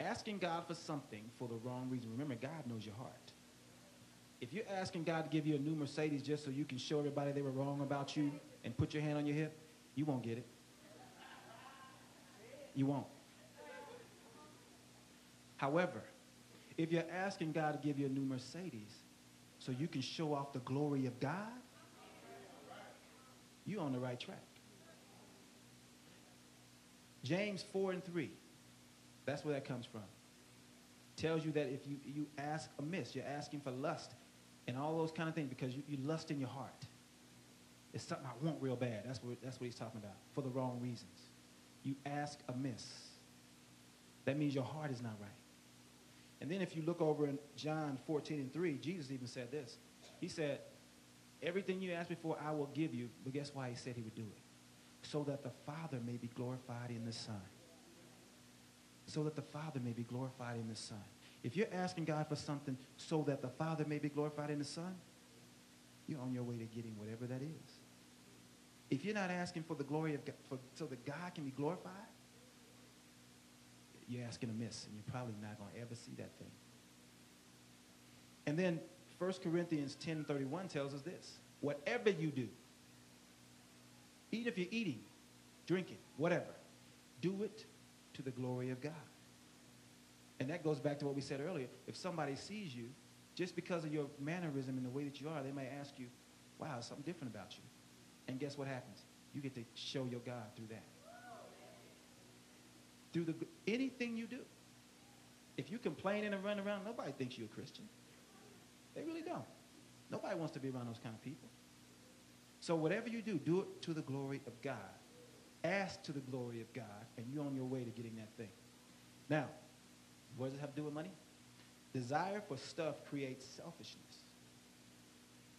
asking God for something for the wrong reason, remember, God knows your heart. If you're asking God to give you a new Mercedes just so you can show everybody they were wrong about you and put your hand on your hip, you won't get it. You won't. However, if you're asking God to give you a new Mercedes so you can show off the glory of God, you're on the right track. James 4:3, that's where that comes from. Tells you that if you ask amiss, you're asking for lust and all those kind of things because you lust in your heart. It's something I want real bad. That's what he's talking about, for the wrong reasons. You ask amiss. That means your heart is not right. And then if you look over in John 14:3, Jesus even said this. He said, everything you ask me for, I will give you. But guess why he said he would do it? So that the Father may be glorified in the Son. So that the Father may be glorified in the Son. If you're asking God for something so that the Father may be glorified in the Son, you're on your way to getting whatever that is. If you're not asking for the glory of God, so that God can be glorified, you're asking amiss, and you're probably not going to ever see that thing. And then 1 Corinthians 10:31 tells us this. Whatever you do, even if you're eating, drinking, whatever, do it to the glory of God. And that goes back to what we said earlier. If somebody sees you, just because of your mannerism and the way that you are, they may ask you, wow, there's something different about you. And guess what happens? You get to show your God through that. Through anything you do. If you complain and run around, nobody thinks you're a Christian. They really don't. Nobody wants to be around those kind of people. So whatever you do it to the glory of God. Ask to the glory of God, and you're on your way to getting that thing. Now, what does it have to do with money? Desire for stuff creates selfishness.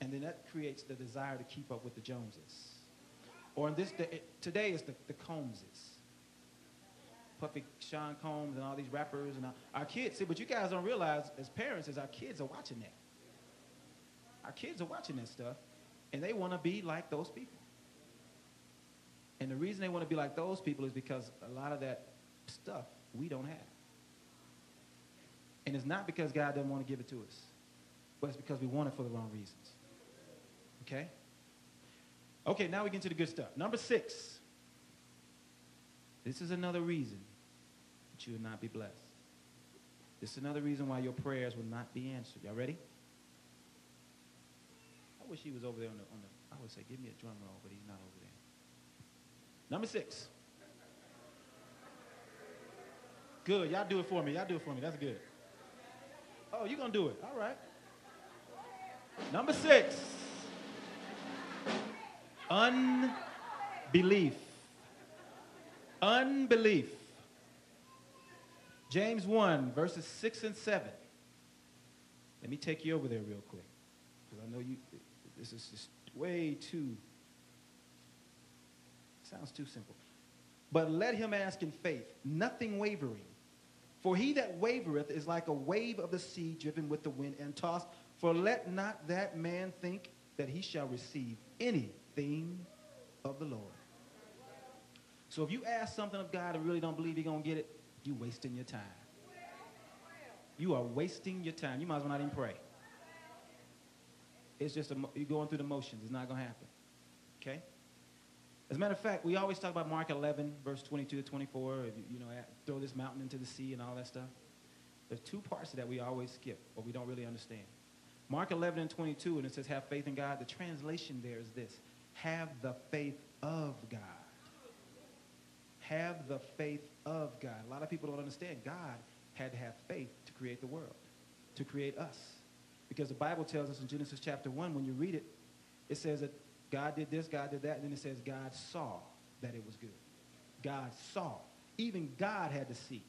And then that creates the desire to keep up with the Joneses. Or in this day, today is the Combses. Puffy Sean Combs and all these rappers and our kids. See, but you guys don't realize as parents is our kids are watching that. Our kids are watching that stuff, and they want to be like those people. And the reason they want to be like those people is because a lot of that stuff we don't have. And it's not because God doesn't want to give it to us, but it's because we want it for the wrong reasons. Okay? Okay, now we get into the good stuff. Number 6. This is another reason that you will not be blessed. This is another reason why your prayers will not be answered. Y'all ready? I wish he was over there on the I would say, give me a drum roll, but he's not over there. Number 6. Good. Y'all do it for me. Y'all do it for me. That's good. Oh, you're going to do it. All right. Number 6. Unbelief. Unbelief. James 1, verses 6 and 7. Let me take you over there real quick, because I know this is just way too, sounds too simple. But let him ask in faith, nothing wavering. For he that wavereth is like a wave of the sea driven with the wind and tossed. For let not that man think that he shall receive anything of the Lord. So if you ask something of God and really don't believe you're going to get it, you're wasting your time. You are wasting your time. You might as well not even pray. It's just you're going through the motions. It's not going to happen. Okay? As a matter of fact, we always talk about Mark 11, verse 22 to 24. Throw this mountain into the sea and all that stuff. There's 2 parts of that we always skip, or we don't really understand. Mark 11 and 22, and it says, have faith in God. The translation there is this: have the faith of God. Have the faith of God. A lot of people don't understand. God had to have faith to create the world, to create us. Because the Bible tells us in Genesis chapter 1, when you read it, it says that God did this, God did that, and then it says God saw that it was good. God saw. Even God had to see.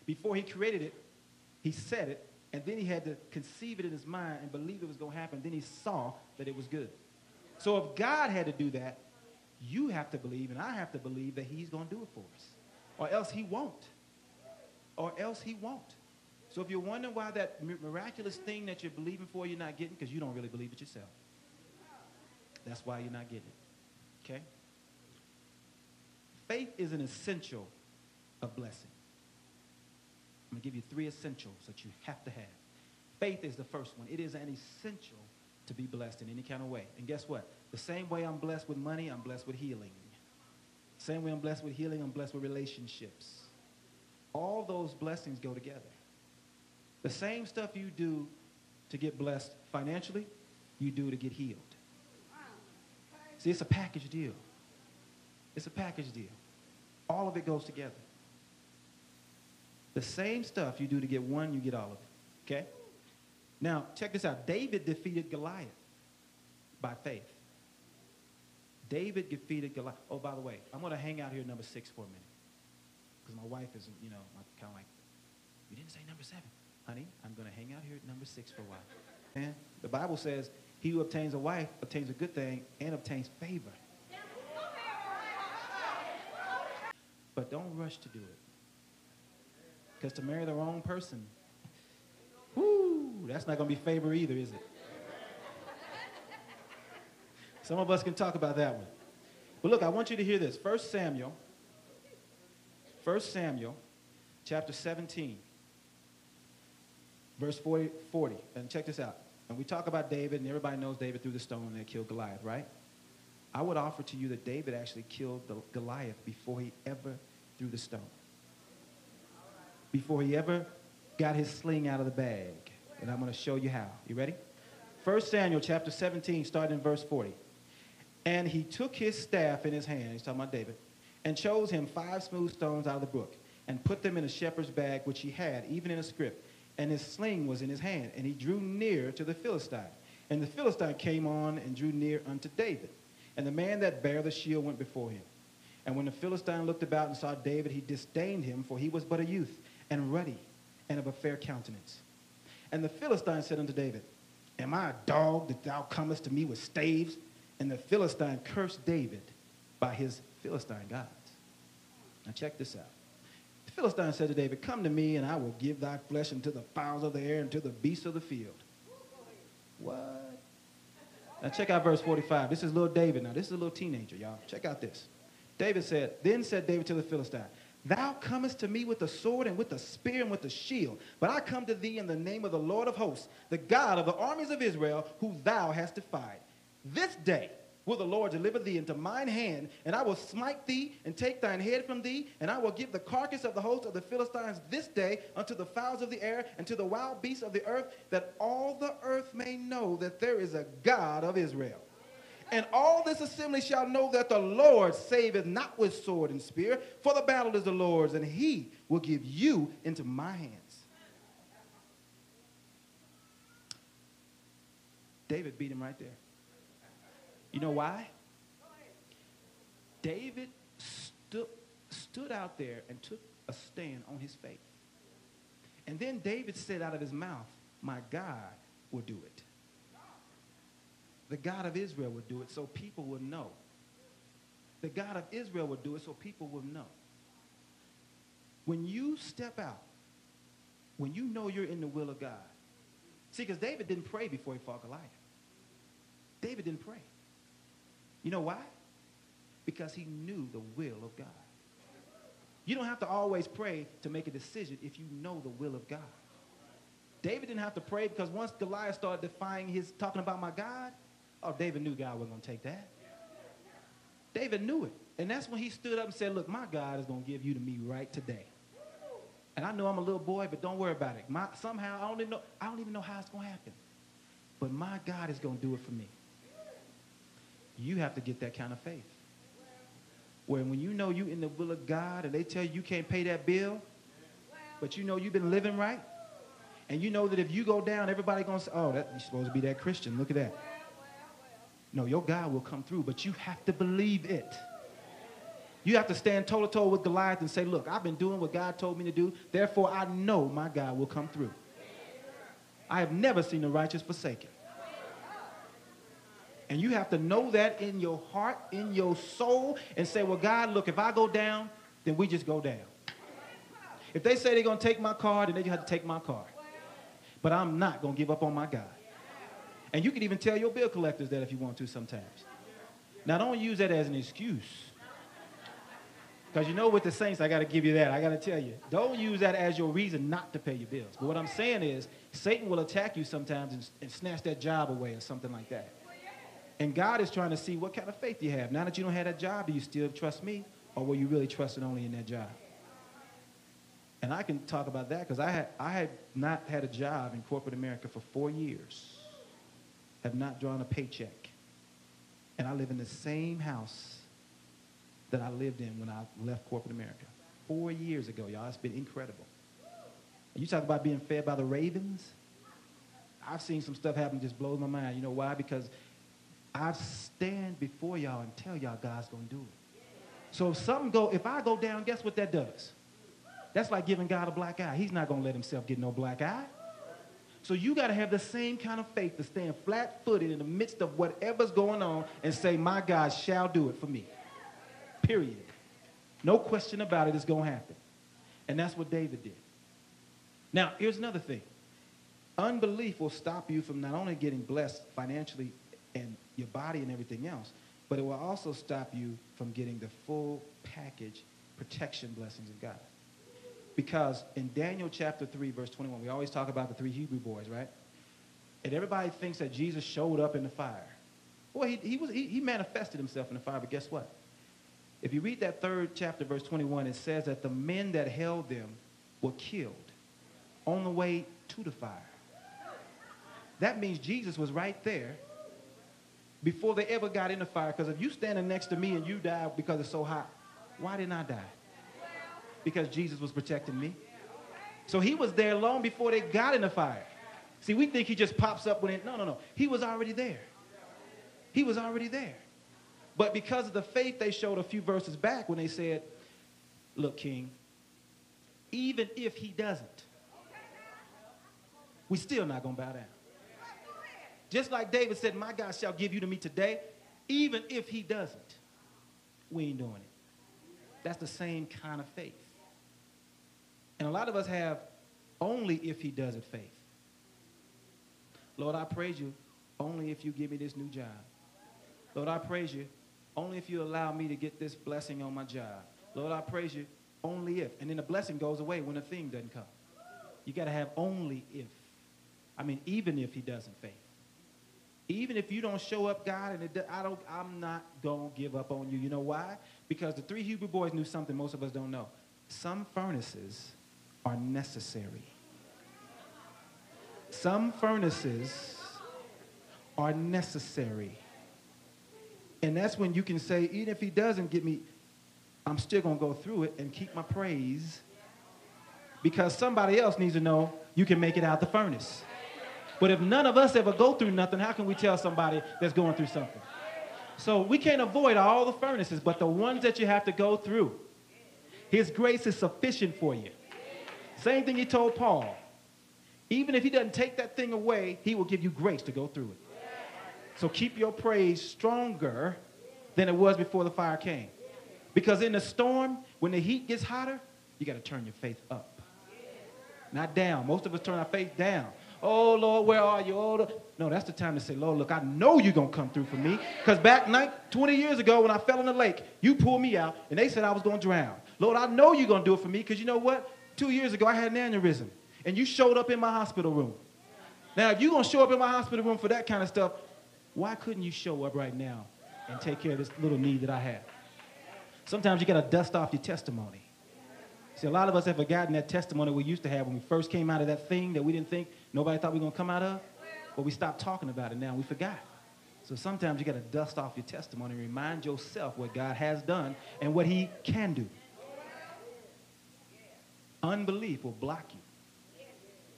Before he created it, he said it, and then he had to conceive it in his mind and believe it was going to happen. Then he saw that it was good. So if God had to do that, you have to believe, and I have to believe that he's going to do it for us. Or else he won't. Or else he won't. So if you're wondering why that miraculous thing that you're believing for you're not getting, because you don't really believe it yourself. That's why you're not getting it. Okay? Faith is an essential of blessing. I'm going to give you 3 essentials that you have to have. Faith is the first one. It is an essential to be blessed in any kind of way. And guess what? The same way I'm blessed with money, I'm blessed with healing. Same way I'm blessed with healing, I'm blessed with relationships. All those blessings go together. The same stuff you do to get blessed financially, you do to get healed. See, it's a package deal. It's a package deal. All of it goes together. The same stuff you do to get one, you get all of it. Okay? Now, check this out. David defeated Goliath by faith. David defeated Goliath. Oh, by the way, I'm going to hang out here at number 6 for a minute. Because my wife is, kind of like, you didn't say number 7. Honey, I'm going to hang out here at number 6 for a while. And the Bible says, he who obtains a wife obtains a good thing and obtains favor. But don't rush to do it. Because to marry the wrong person, whoo, that's not going to be favor either, is it? Some of us can talk about that one. But look, I want you to hear this. 1 Samuel chapter 17, verse 40. And check this out. And we talk about David, and everybody knows David threw the stone and they killed Goliath, right? I would offer to you that David actually killed Goliath before he ever threw the stone. Before he ever got his sling out of the bag. And I'm going to show you how. You ready? 1 Samuel chapter 17, starting in verse 40. And he took his staff in his hand, he's talking about David, and chose him 5 smooth stones out of the brook, and put them in a shepherd's bag which he had, even in a scrip. And his sling was in his hand, and he drew near to the Philistine. And the Philistine came on and drew near unto David. And the man that bare the shield went before him. And when the Philistine looked about and saw David, he disdained him, for he was but a youth, and ruddy, and of a fair countenance. And the Philistine said unto David, Am I a dog that thou comest to me with staves? And the Philistine cursed David by his Philistine gods. Now check this out. The Philistine said to David, Come to me, and I will give thy flesh unto the fowls of the air and to the beasts of the field. What? Now check out verse 45. This is little David now. This is a little teenager, y'all. Check out this. Then said David to the Philistine, Thou comest to me with the sword and with the spear and with the shield, but I come to thee in the name of the Lord of hosts, the God of the armies of Israel, who thou hast defied. This day will the Lord deliver thee into mine hand, and I will smite thee and take thine head from thee, and I will give the carcass of the host of the Philistines this day unto the fowls of the air and to the wild beasts of the earth, that all the earth may know that there is a God of Israel. And all this assembly shall know that the Lord saveth not with sword and spear, for the battle is the Lord's, and he will give you into my hands. David beat him right there. You know why? David stood out there and took a stand on his faith. And then David said out of his mouth, My God will do it. The God of Israel would do it so people would know. The God of Israel would do it so people would know. When you step out, when you know you're in the will of God. See, because David didn't pray before he fought Goliath. David didn't pray. You know why? Because he knew the will of God. You don't have to always pray to make a decision if you know the will of God. David didn't have to pray because once Goliath started defying talking about my God, David knew God wasn't going to take that. David knew it. And that's when he stood up and said, Look, my God is going to give you to me right today. And I know I'm a little boy, but don't worry about it. Somehow, I don't even know how it's going to happen. But my God is going to do it for me. You have to get that kind of faith. Where when you know you're in the will of God and they tell you can't pay that bill, but you know you've been living right, and you know that if you go down, everybody going to say, you're supposed to be that Christian. Look at that. No, your God will come through, but you have to believe it. You have to stand toe-to-toe with Goliath and say, Look, I've been doing what God told me to do. Therefore, I know my God will come through. I have never seen the righteous forsaken. And you have to know that in your heart, in your soul, and say, well, God, look, if I go down, then we just go down. If they say they're going to take my car, then they just have to take my car. But I'm not going to give up on my God. And you can even tell your bill collectors that if you want to sometimes. Now, don't use that as an excuse. Because you know with the saints, I got to give you that. I got to tell you, don't use that as your reason not to pay your bills. But what I'm saying is, Satan will attack you sometimes and snatch that job away or something like that. And God is trying to see what kind of faith you have. Now that you don't have that job, do you still trust me? Or were you really trusting only in that job? And I can talk about that because I had not had a job in corporate America for 4 years. Have not drawn a paycheck. And I live in the same house that I lived in when I left corporate America. 4 years ago, y'all. It's been incredible. You talk about being fed by the ravens. I've seen some stuff happen that just blows my mind. You know why? Because I stand before y'all and tell y'all God's going to do it. So if I go down, guess what that does? That's like giving God a black eye. He's not going to let himself get no black eye. So you got to have the same kind of faith to stand flat-footed in the midst of whatever's going on and say, my God shall do it for me. Period. No question about it, it's going to happen. And that's what David did. Now, here's another thing. Unbelief will stop you from not only getting blessed financially and your body and everything else, but it will also stop you from getting the full package protection blessings of God. Because in Daniel chapter 3, verse 21, we always talk about the 3 Hebrew boys, right? And everybody thinks that Jesus showed up in the fire. Well, he manifested himself in the fire, but guess what? If you read that 3rd chapter, verse 21, it says that the men that held them were killed on the way to the fire. That means Jesus was right there before they ever got in the fire. Because if you standing next to me and you die because it's so hot, why didn't I die? Because Jesus was protecting me. So he was there long before they got in the fire. See, we think he just pops up when it, no. He was already there. He was already there. But because of the faith they showed a few verses back when they said, look, King, even if he doesn't, we're still not going to bow down. Just like David said, my God shall give you to me today, even if he doesn't, we ain't doing it. That's the same kind of faith. And a lot of us have only if he does it faith. Lord, I praise you only if you give me this new job. Lord, I praise you only if you allow me to get this blessing on my job. Lord, I praise you only if. And then the blessing goes away when the thing doesn't come. You got to have only if. I mean, even if he doesn't faith. Even if you don't show up, God, and I'm not going to give up on you. You know why? Because the 3 Hebrew boys knew something most of us don't know. Some furnaces are necessary. Some furnaces are necessary. And that's when you can say, even if he doesn't get me, I'm still going to go through it and keep my praise. Because somebody else needs to know you can make it out the furnace. But if none of us ever go through nothing, how can we tell somebody that's going through something? So we can't avoid all the furnaces, but the ones that you have to go through, his grace is sufficient for you. Same thing he told Paul. Even if he doesn't take that thing away, he will give you grace to go through it. So keep your praise stronger than it was before the fire came. Because in the storm, when the heat gets hotter, you got to turn your faith up. Not down. Most of us turn our faith down. Oh, Lord, where are you? Oh, no, that's the time to say, Lord, look, I know you're going to come through for me. Because back 20 years ago when I fell in the lake, you pulled me out, and they said I was going to drown. Lord, I know you're going to do it for me because you know what? 2 years ago, I had an aneurysm, and you showed up in my hospital room. Now, if you're going to show up in my hospital room for that kind of stuff, why couldn't you show up right now and take care of this little need that I have? Sometimes you got to dust off your testimony. See, a lot of us have forgotten that testimony we used to have when we first came out of that thing that we didn't think nobody thought we were going to come out of. But we stopped talking about it now. We forgot. So sometimes you got to dust off your testimony and remind yourself what God has done and what he can do. Unbelief will block you.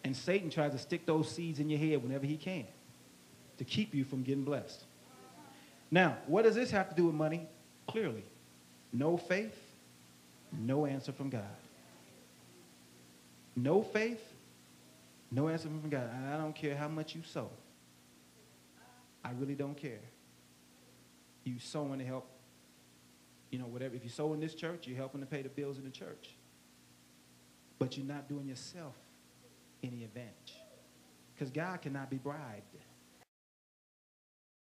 And Satan tries to stick those seeds in your head whenever he can to keep you from getting blessed. Now, what does this have to do with money? Clearly, no faith, no answer from God. No faith, no answer from God. And I don't care how much you sow. I really don't care. You sowing to help, whatever. If you sow in this church, you're helping to pay the bills in the church. But you're not doing yourself any advantage. Because God cannot be bribed.